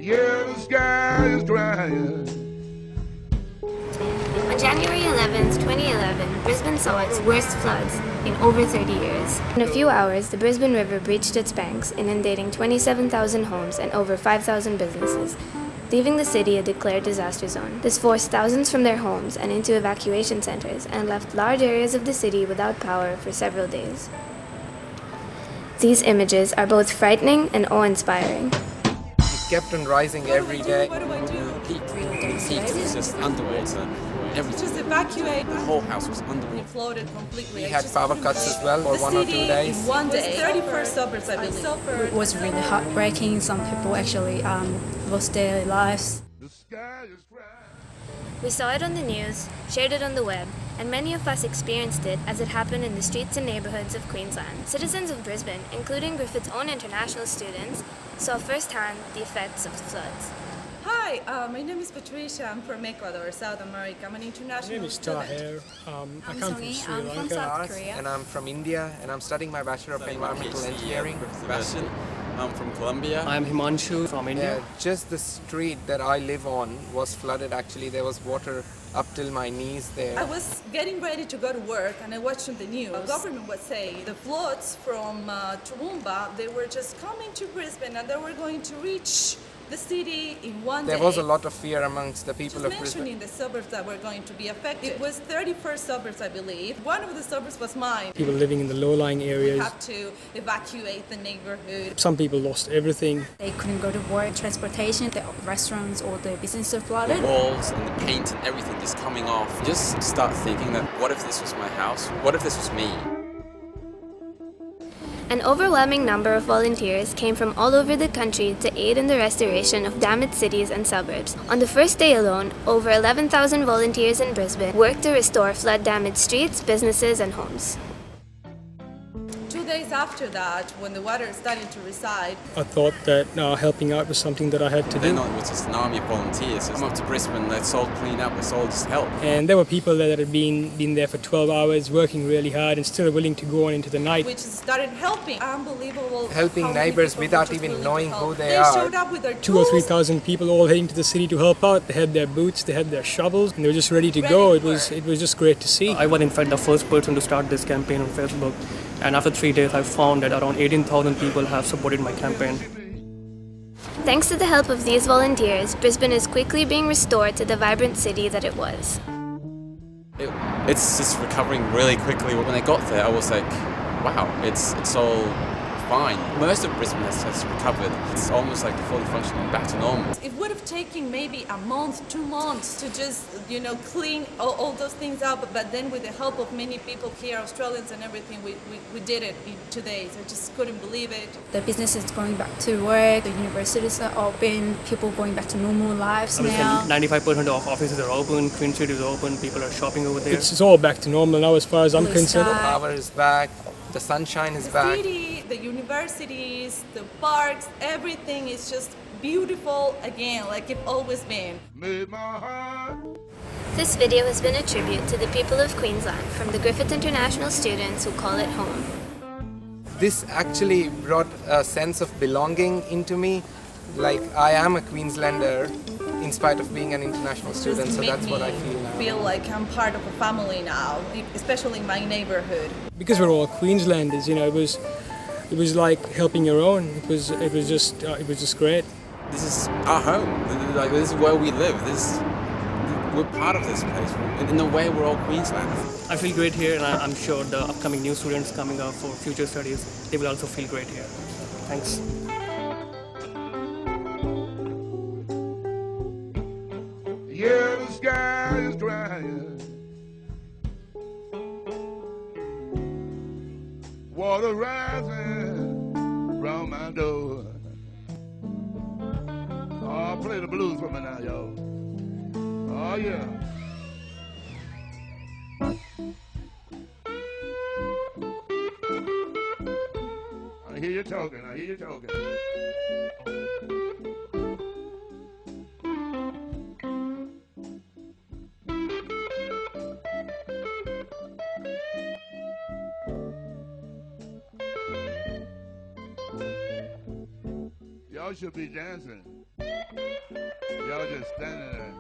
Yeah, the sky is crying. On January 11th, 2011, Brisbane saw its worst floods in over 30 years. In a few hours, the Brisbane River breached its banks, inundating 27,000 homes and over 5,000 businesses, leaving the city a declared disaster zone. This forced thousands from their homes and into evacuation centers and left large areas of the city without power for several days. These images are both frightening and awe-inspiring. It kept on rising every day. What do I do? Peak was just underwater. Everything. Just evacuate. The whole house was underwater. It floated completely. We had power cuts as well for 1 or 2 days. In one day. 31st suburbs, I believe. It was really heartbreaking. Some people actually lost their lives. The sky is crying. We saw it on the news, shared it on the web, and many of us experienced it as it happened in the streets and neighborhoods of Queensland. Citizens of Brisbane, including Griffith's own international students, saw firsthand the effects of the floods. Hi, my name is Patricia. I'm from Ecuador, South America. I'm an international My name is student. Tahir. I come from Sri I'm from Lanka. South Korea. And I'm from India, and I'm studying my Bachelor of Environmental Engineering. Sebastian. I'm from Colombia. I'm Himanshu from India. Just the street that I live on was flooded actually. There was water up till my knees there. I was getting ready to go to work and I watched on the news. The government was saying the floods from Toowoomba, they were just coming to Brisbane and they were going to reach the city in one day. There was a lot of fear amongst the people of Just Brisbane. mentioning the suburbs that were going to be affected. It was 31st suburbs, I believe. One of the suburbs was mine. People living in the low-lying We areas. have to evacuate the neighborhood. Some people lost everything. They couldn't go to work, transportation, the restaurants or the businesses The flooded. walls and the paint and everything just coming off. Just start thinking that what if this was my house? What if this was me? An overwhelming number of volunteers came from all over the country to aid in the restoration of damaged cities and suburbs. On the first day alone, over 11,000 volunteers in Brisbane worked to restore flood-damaged streets, businesses, and homes. 2 days after that, when the water started to recede, I thought that helping out was something that I had to They're do. not with just an army of volunteers. Come up to Brisbane, let's all clean up, let's all just help. And there were people that had been there for 12 hours, working really hard and still willing to go on into the night. which started helping. Unbelievable. Helping how many neighbors people were without just even willing knowing to who help. they They are. showed up with their 2,000 or tools. 3,000 people all heading to the city to help out. They had their boots, they had their shovels, and they were just ready to go. It was just great to see. I was in fact the first person to start this campaign on Facebook, and after 3 days I found that around 18,000 people have supported my campaign. Thanks to the help of these volunteers, Brisbane is quickly being restored to the vibrant city that it was. It's just recovering really quickly. When I got there, I was like, wow, it's all fine. Most of Brisbane has recovered. It's almost like fully functioning back to normal. It would have taken maybe a month, 2 months to just, clean all those things up. But then with the help of many people here, Australians and everything, we did it in 2 days. I just couldn't believe it. The businesses going back to work, the universities are open, people going back to normal lives I would say now. 95% of offices are open, Queen Street is open, people are shopping over there. It's all back to normal now as far as I'm Blue concerned. sky. Power is back, the sunshine is The back. city, the universities, the parks, everything is just beautiful again, like it's always been. Made my heart. This video has been a tribute to the people of Queensland from the Griffith International students who call it home. This actually brought a sense of belonging into me. Like I am a Queenslander in spite of being an international student, so Make that's what I me feel now. feel like I'm part of a family now, especially in my neighborhood. Because we're all Queenslanders, it was like helping your own. It was just great. This is our home. Like this is where we live. We're part of this place. In a way, we're all Queenslanders. I feel great here, and I'm sure the upcoming new students coming up for future studies, they will also feel great here. Thanks. Yeah, the sky is crying. Water rising from my door. Oh, play the blues for me now, y'all. Oh, yeah. I hear you talking, I hear you talking. Y'all should be dancing. Y'all just standing there.